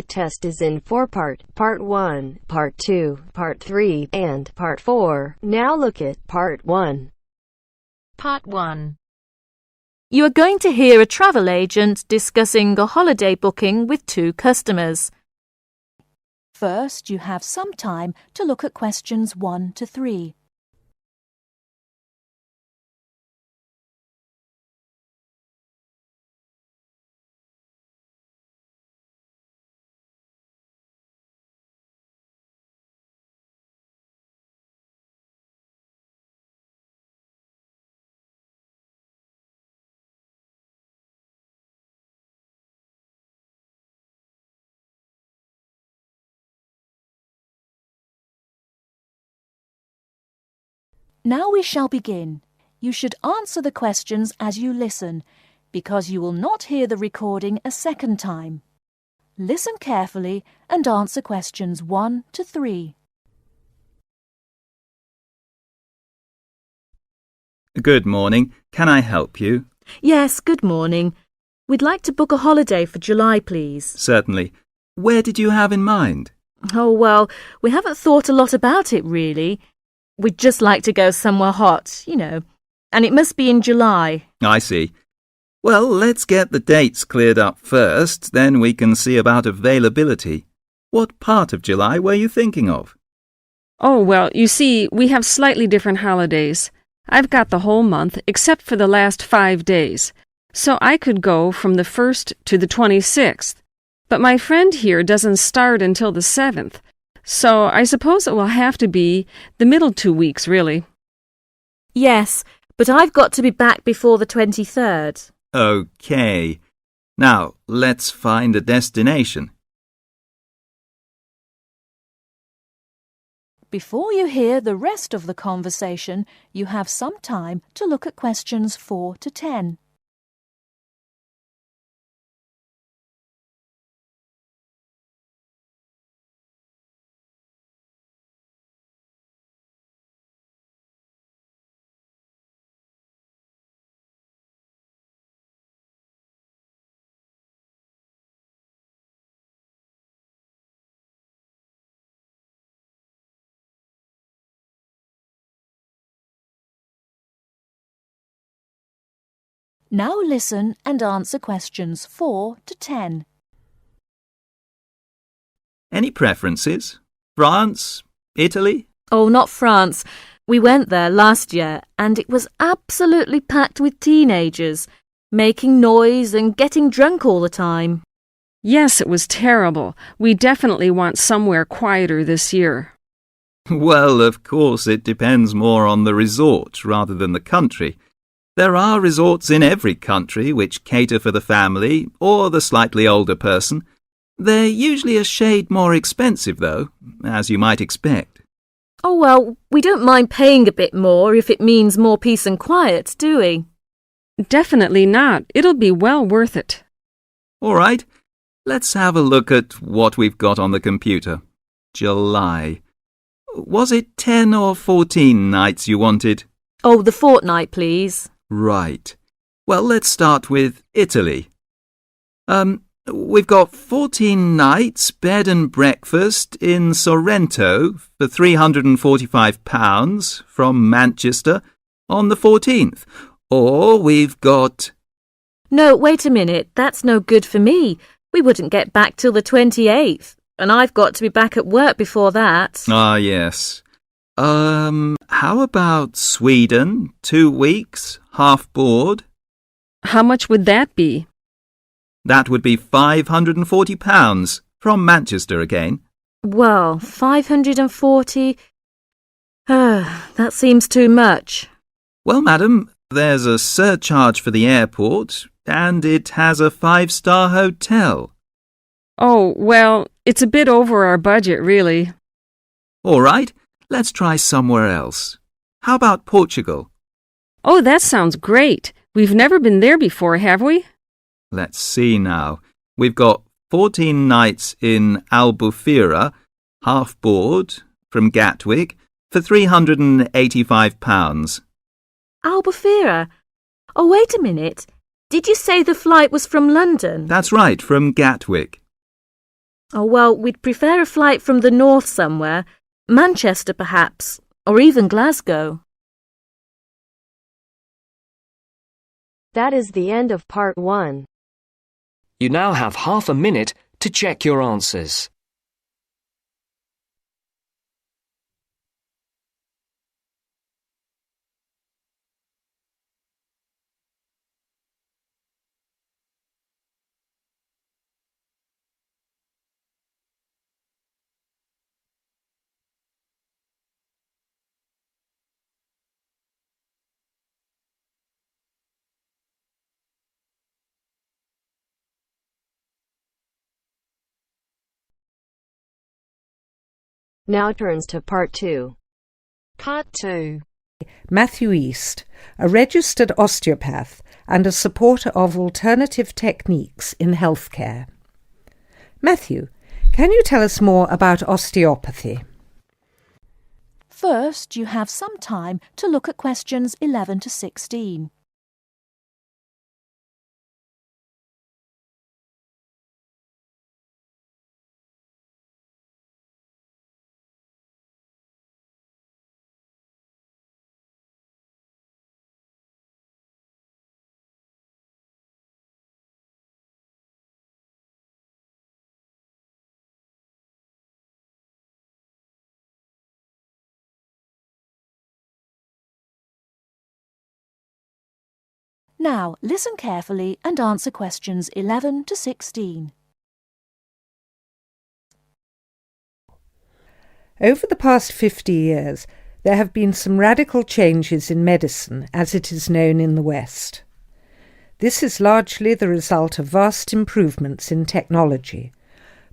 The test is in 4 parts. Part 1, Part 2, Part 3, and Part 4. Now look at Part 1. Part 1. You are going to hear a travel agent discussing a holiday booking with two customers. First, you have some time to look at questions 1 to 3. Now we shall begin. You should answer the questions as you listen, because you will not hear the recording a second time. Listen carefully and answer questions 1 to 3. Good morning. Can I help you? Yes, good morning. We'd like to book a holiday for July, please. Certainly. Where did you have in mind? Oh, well, we haven't thought a lot about it, really. We'd just like to go somewhere hot, and it must be in July. I see. Well, let's get the dates cleared up first, then we can see about availability. What part of July were you thinking of? Oh, well, you see, we have slightly different holidays. I've got the whole month except for the last 5 days, so I could go from the 1st to the 26th. But my friend here doesn't start until the 7th. So I suppose it will have to be the middle 2 weeks, really. Yes, but I've got to be back before the 23rd. OK. Now, let's find a destination. Before you hear the rest of the conversation, you have some time to look at questions 4 to 10. Now listen and answer questions 4 to 10. Any preferences? France? Italy? Oh, not France. We went there last year and it was absolutely packed with teenagers, making noise and getting drunk all the time. Yes, it was terrible. We definitely want somewhere quieter this year. Well, of course, it depends more on the resort rather than the country. There are resorts in every country which cater for the family or the slightly older person. They're usually a shade more expensive, though, as you might expect. Oh, well, we don't mind paying a bit more if it means more peace and quiet, do we? Definitely not. It'll be well worth it. All right, let's have a look at what we've got on the computer. July. Was it 10 or 14 nights you wanted? Oh, the fortnight, please. Right. Well, let's start with Italy. We've got 14 nights bed and breakfast in Sorrento for £345 from Manchester on the 14th. Or we've got... No, wait a minute. That's no good for me. We wouldn't get back till the 28th, and I've got to be back at work before that. Ah, yes. How about Sweden? 2 weeks, half board? How much would that be? That would be £540 from Manchester again. Well, 540... that seems too much. Well, madam, there's a surcharge for the airport, and it has a 5-star hotel. Oh, well, it's a bit over our budget, really. All right, let's try somewhere else. How about Portugal? Oh, that sounds great. We've never been there before, have we? Let's see now. We've got 14 nights in Albufeira, half board, from Gatwick, for £385. Albufeira? Oh, wait a minute. Did you say the flight was from London? That's right, from Gatwick. Oh, well, we'd prefer a flight from the north somewhere. Manchester, perhaps, or even Glasgow. That is the end of part 1. You now have half a minute to check your answers. Now turns to part 2. Part 2. Matthew East, a registered osteopath and a supporter of alternative techniques in healthcare. Matthew, can you tell us more about osteopathy? First, you have some time to look at questions 11 to 16. Now, listen carefully and answer questions 11 to 16. Over the past 50 years, there have been some radical changes in medicine as it is known in the West. This is largely the result of vast improvements in technology,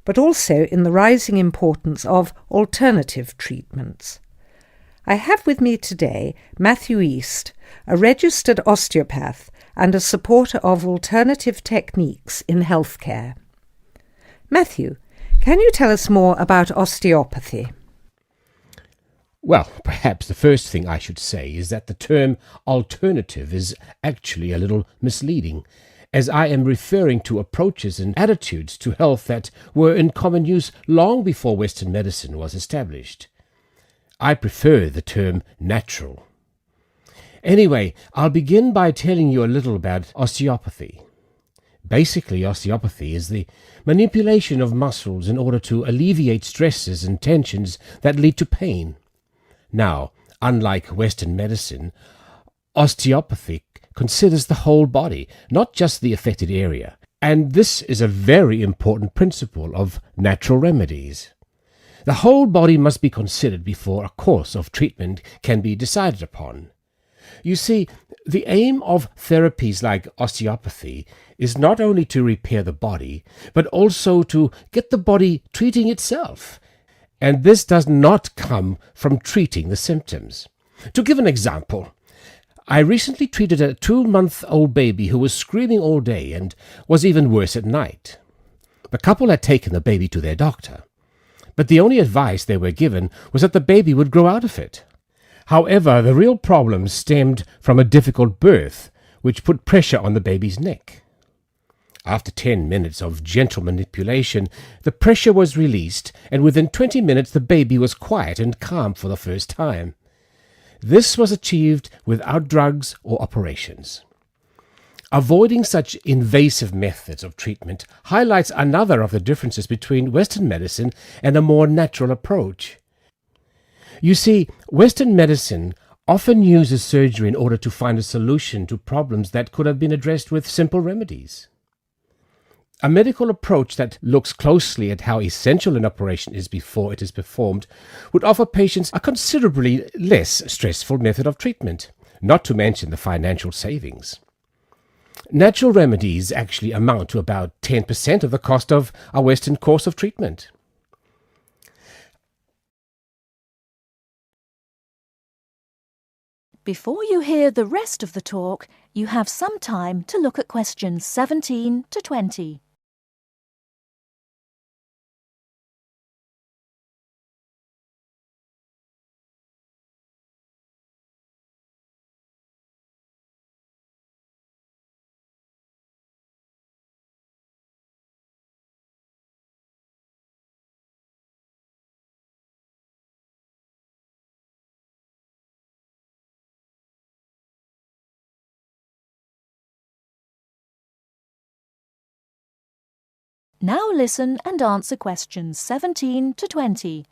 but also in the rising importance of alternative treatments. I have with me today Matthew East, a registered osteopath and a supporter of alternative techniques in healthcare. Matthew, can you tell us more about osteopathy? Well, perhaps the first thing I should say is that the term alternative is actually a little misleading, as I am referring to approaches and attitudes to health that were in common use long before Western medicine was established. I prefer the term natural. Anyway, I'll begin by telling you a little about osteopathy. Basically, osteopathy is the manipulation of muscles in order to alleviate stresses and tensions that lead to pain. Now, unlike Western medicine, osteopathy considers the whole body, not just the affected area, and this is a very important principle of natural remedies. The whole body must be considered before a course of treatment can be decided upon. You see, the aim of therapies like osteopathy is not only to repair the body, but also to get the body treating itself. And this does not come from treating the symptoms. To give an example, I recently treated a 2-month-old baby who was screaming all day and was even worse at night. The couple had taken the baby to their doctor, but the only advice they were given was that the baby would grow out of it. However, the real problem stemmed from a difficult birth, which put pressure on the baby's neck. After 10 minutes of gentle manipulation, the pressure was released, and within 20 minutes the baby was quiet and calm for the first time. This was achieved without drugs or operations. Avoiding such invasive methods of treatment highlights another of the differences between Western medicine and a more natural approach. You see, Western medicine often uses surgery in order to find a solution to problems that could have been addressed with simple remedies. A medical approach that looks closely at how essential an operation is before it is performed would offer patients a considerably less stressful method of treatment, not to mention the financial savings. Natural remedies actually amount to about 10% of the cost of a Western course of treatment. Before you hear the rest of the talk, you have some time to look at questions 17 to 20. Now listen and answer questions 17 to 20.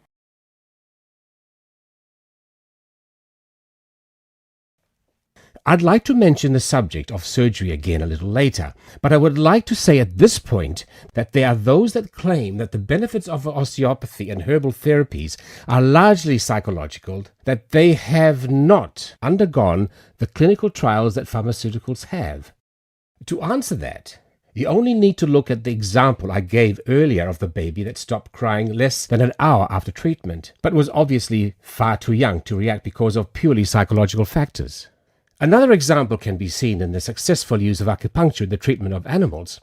I'd like to mention the subject of surgery again a little later, but I would like to say at this point that there are those that claim that the benefits of osteopathy and herbal therapies are largely psychological, that they have not undergone the clinical trials that pharmaceuticals have. To answer that, you only need to look at the example I gave earlier of the baby that stopped crying less than an hour after treatment, but was obviously far too young to react because of purely psychological factors. Another example can be seen in the successful use of acupuncture in the treatment of animals.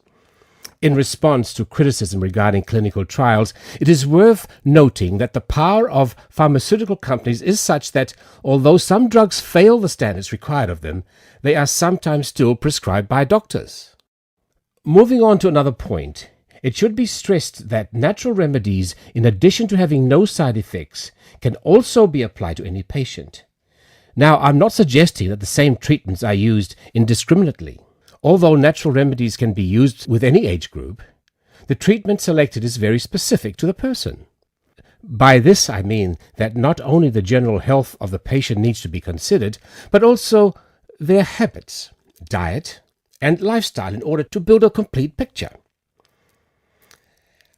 In response to criticism regarding clinical trials, it is worth noting that the power of pharmaceutical companies is such that, although some drugs fail the standards required of them, they are sometimes still prescribed by doctors. Moving on to another point, it should be stressed that natural remedies, in addition to having no side effects, can also be applied to any patient. Now, I'm not suggesting that the same treatments are used indiscriminately. Although natural remedies can be used with any age group, the treatment selected is very specific to the person. By this I mean that not only the general health of the patient needs to be considered, but also their habits, diet, and lifestyle in order to build a complete picture.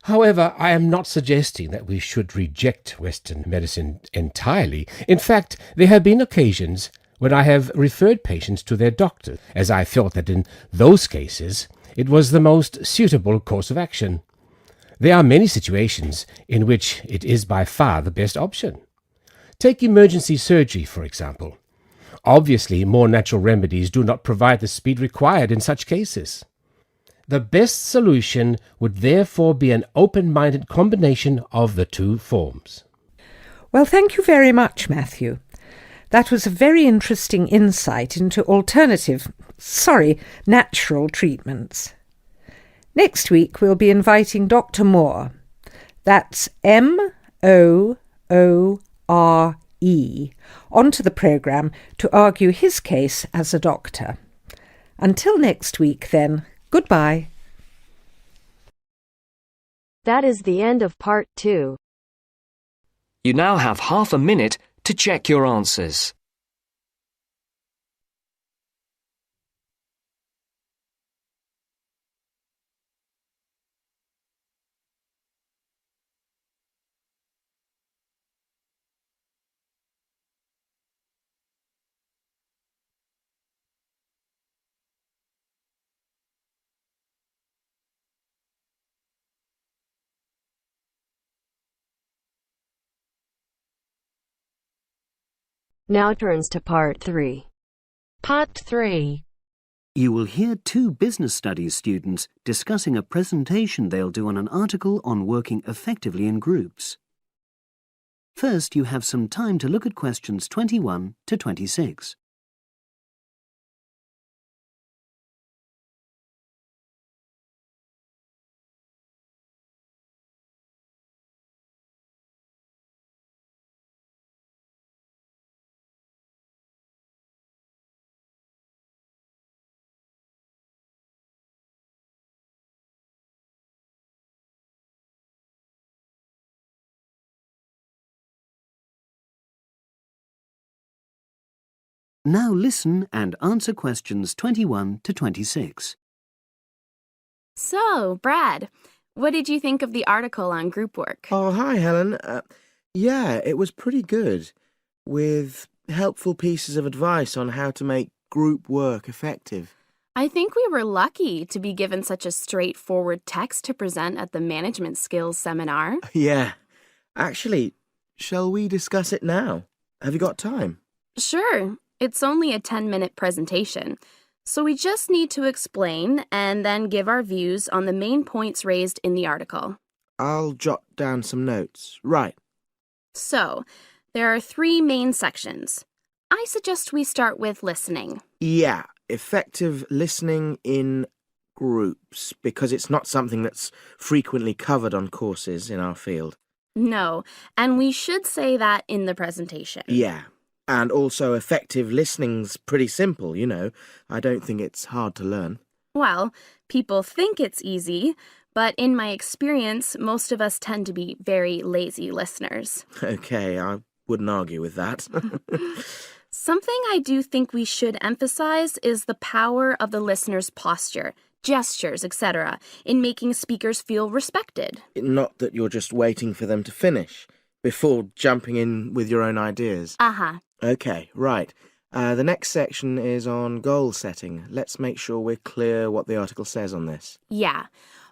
However, I am not suggesting that we should reject Western medicine entirely. In fact, there have been occasions when I have referred patients to their doctor, as I felt that in those cases it was the most suitable course of action. There are many situations in which it is by far the best option. Take emergency surgery, for example. Obviously, more natural remedies do not provide the speed required in such cases. The best solution would therefore be an open-minded combination of the two forms. Well, thank you very much, Matthew. That was a very interesting insight into natural treatments. Next week we'll be inviting Dr. Moore. That's Moore, onto the programme to argue his case as a doctor. Until next week, then, goodbye. That is the end of part 2. You now have half a minute to check your answers. Now turns to part 3. Part 3. You will hear two business studies students discussing a presentation they'll do on an article on working effectively in groups. First, you have some time to look at questions 21 to 26. Now listen and answer questions 21 to 26. So, Brad, what did you think of the article on group work? Oh, hi, Helen. Yeah, it was pretty good, with helpful pieces of advice on how to make group work effective. I think we were lucky to be given such a straightforward text to present at the management skills seminar. Yeah. Actually, shall we discuss it now? Have you got time? Sure. It's only a 10-minute presentation, so we just need to explain and then give our views on the main points raised in the article. I'll jot down some notes. Right. So, there are 3 main sections. I suggest we start with listening. Yeah, effective listening in groups, because it's not something that's frequently covered on courses in our field. No, and we should say that in the presentation. Yeah. And also effective listening's pretty simple, you know. I don't think it's hard to learn. Well, people think it's easy, but in my experience, most of us tend to be very lazy listeners. Okay, I wouldn't argue with that. Something I do think we should emphasize is the power of the listener's posture, gestures, etc., in making speakers feel respected. Not that you're just waiting for them to finish before jumping in with your own ideas. Uh-huh. Okay, right. The next section is on goal setting. Let's make sure we're clear what the article says on this. Yeah.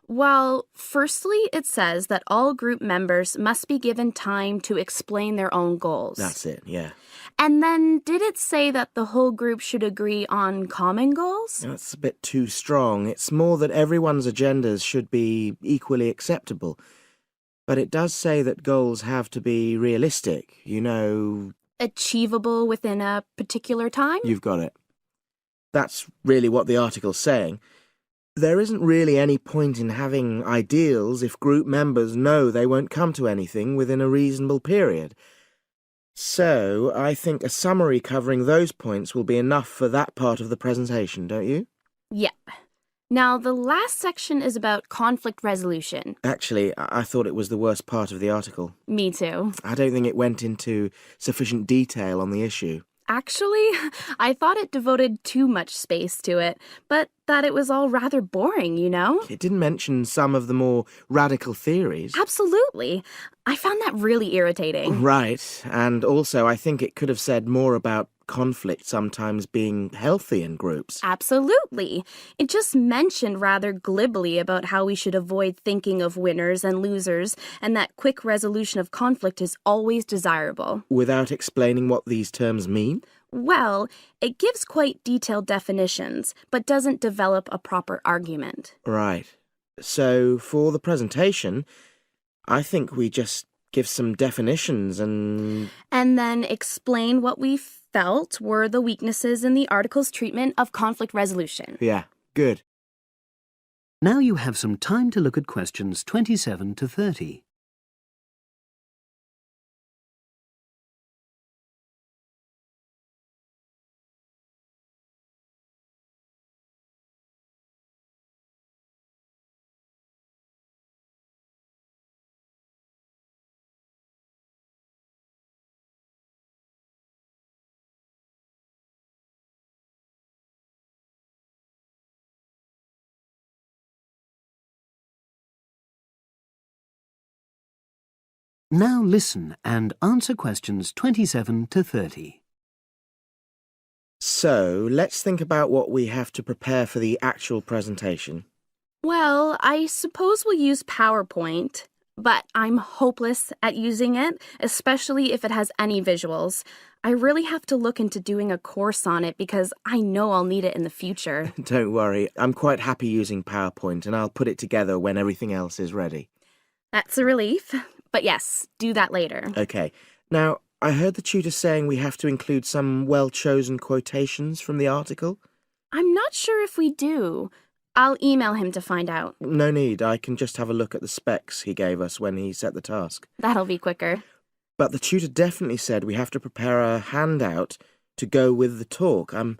Well, firstly, it says that all group members must be given time to explain their own goals. That's it, yeah. And then did it say that the whole group should agree on common goals? That's a bit too strong. It's more that everyone's agendas should be equally acceptable. But it does say that goals have to be realistic, Achievable within a particular time? You've got it. That's really what the article's saying. There isn't really any point in having ideals if group members know they won't come to anything within a reasonable period. So, I think a summary covering those points will be enough for that part of the presentation, don't you? Yep. Now, the last section is about conflict resolution. Actually, I thought it was the worst part of the article. Me too. I don't think it went into sufficient detail on the issue. Actually, I thought it devoted too much space to it, but that it was all rather boring, It didn't mention some of the more radical theories. Absolutely. I found that really irritating. Right, and also I think it could have said more about conflict sometimes being healthy in groups. Absolutely. It just mentioned rather glibly about how we should avoid thinking of winners and losers, and that quick resolution of conflict is always desirable. Without explaining what these terms mean? Well, it gives quite detailed definitions, but doesn't develop a proper argument. Right. So, for the presentation, I think we just give some definitions and then explain what we felt were the weaknesses in the article's treatment of conflict resolution. Yeah, good. Now you have some time to look at questions 27 to 30. Now listen and answer questions 27 to 30. So, let's think about what we have to prepare for the actual presentation. Well, I suppose we'll use PowerPoint, but I'm hopeless at using it, especially if it has any visuals. I really have to look into doing a course on it because I know I'll need it in the future. Don't worry, I'm quite happy using PowerPoint and I'll put it together when everything else is ready. That's a relief. But yes, do that later. Okay. Now, I heard the tutor saying we have to include some well-chosen quotations from the article. I'm not sure if we do. I'll email him to find out. No need. I can just have a look at the specs he gave us when he set the task. That'll be quicker. But the tutor definitely said we have to prepare a handout to go with the talk. I'm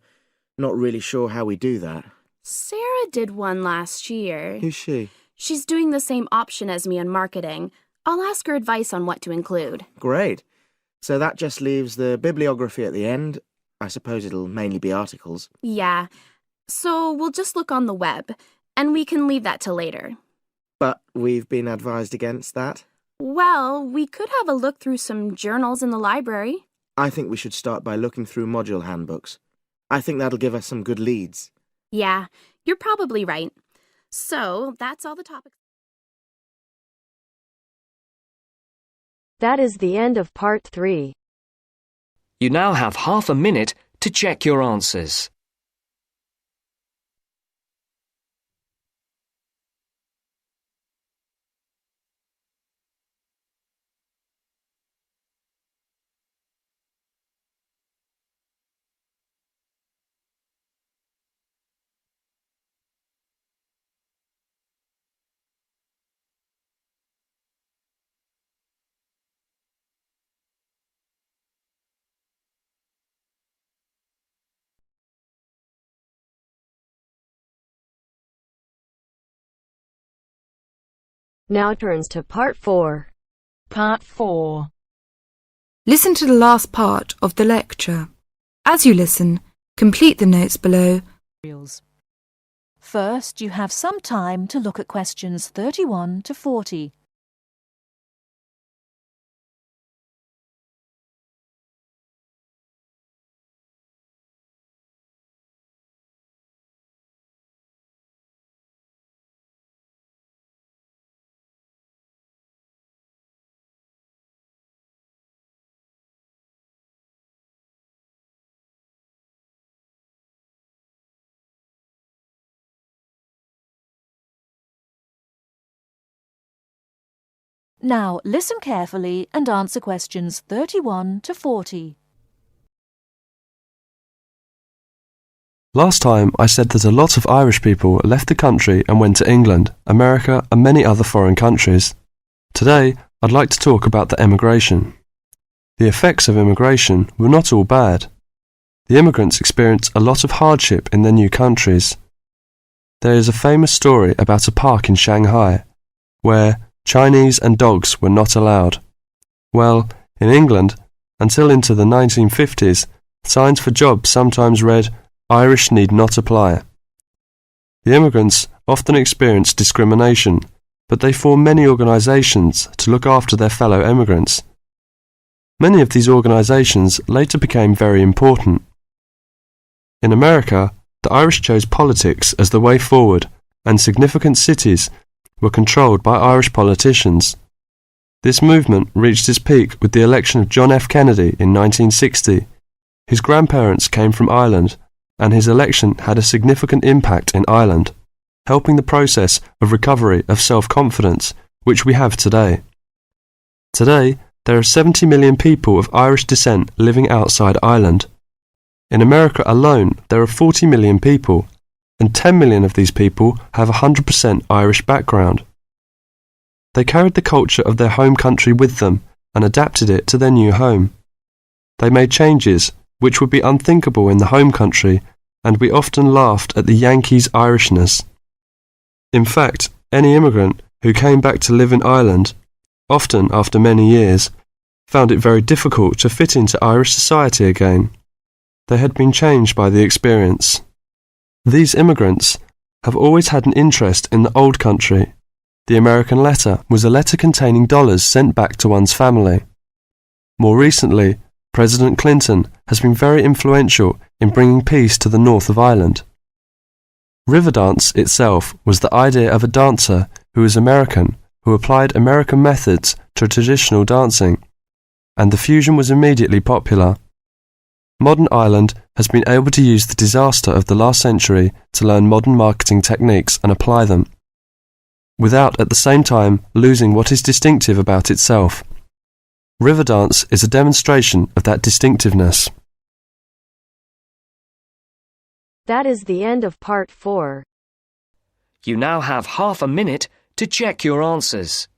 not really sure how we do that. Sarah did one last year. Who's she? She's doing the same option as me on marketing. I'll ask her advice on what to include. Great. So that just leaves the bibliography at the end. I suppose it'll mainly be articles. Yeah. So we'll just look on the web, and we can leave that till later. But we've been advised against that? Well, we could have a look through some journals in the library. I think we should start by looking through module handbooks. I think that'll give us some good leads. Yeah, you're probably right. So that's all the topics. That is the end of part 3. You now have half a minute to check your answers. Now turns to Part 4. Part 4. Listen to the last part of the lecture. As you listen, complete the notes below. First, you have some time to look at questions 31 to 40. Now, listen carefully and answer questions 31 to 40. Last time I said that a lot of Irish people left the country and went to England, America and many other foreign countries. Today I'd like to talk about the emigration. The effects of immigration were not all bad. The immigrants experienced a lot of hardship in their new countries. There is a famous story about a park in Shanghai where Chinese and dogs were not allowed. Well, in England, until into the 1950s, signs for jobs sometimes read, "Irish need not apply." The immigrants often experienced discrimination, but they formed many organisations to look after their fellow immigrants. Many of these organisations later became very important. In America, the Irish chose politics as the way forward, and significant cities were controlled by Irish politicians. This movement reached its peak with the election of John F. Kennedy in 1960. His grandparents came from Ireland, and his election had a significant impact in Ireland, helping the process of recovery of self-confidence which we have today. Today, there are 70 million people of Irish descent living outside Ireland. In America alone, there are 40 million people, and 10 million of these people have a 100% Irish background. They carried the culture of their home country with them and adapted it to their new home. They made changes which would be unthinkable in the home country, and we often laughed at the Yankees' Irishness. In fact, any immigrant who came back to live in Ireland, often after many years, found it very difficult to fit into Irish society again. They had been changed by the experience. These immigrants have always had an interest in the old country. The American letter was a letter containing dollars sent back to one's family. More recently, President Clinton has been very influential in bringing peace to the north of Ireland. Riverdance itself was the idea of a dancer who was American, who applied American methods to traditional dancing, and the fusion was immediately popular. Modern Ireland has been able to use the disaster of the last century to learn modern marketing techniques and apply them, without at the same time losing what is distinctive about itself. Riverdance is a demonstration of that distinctiveness. That is the end of Part 4. You now have half a minute to check your answers.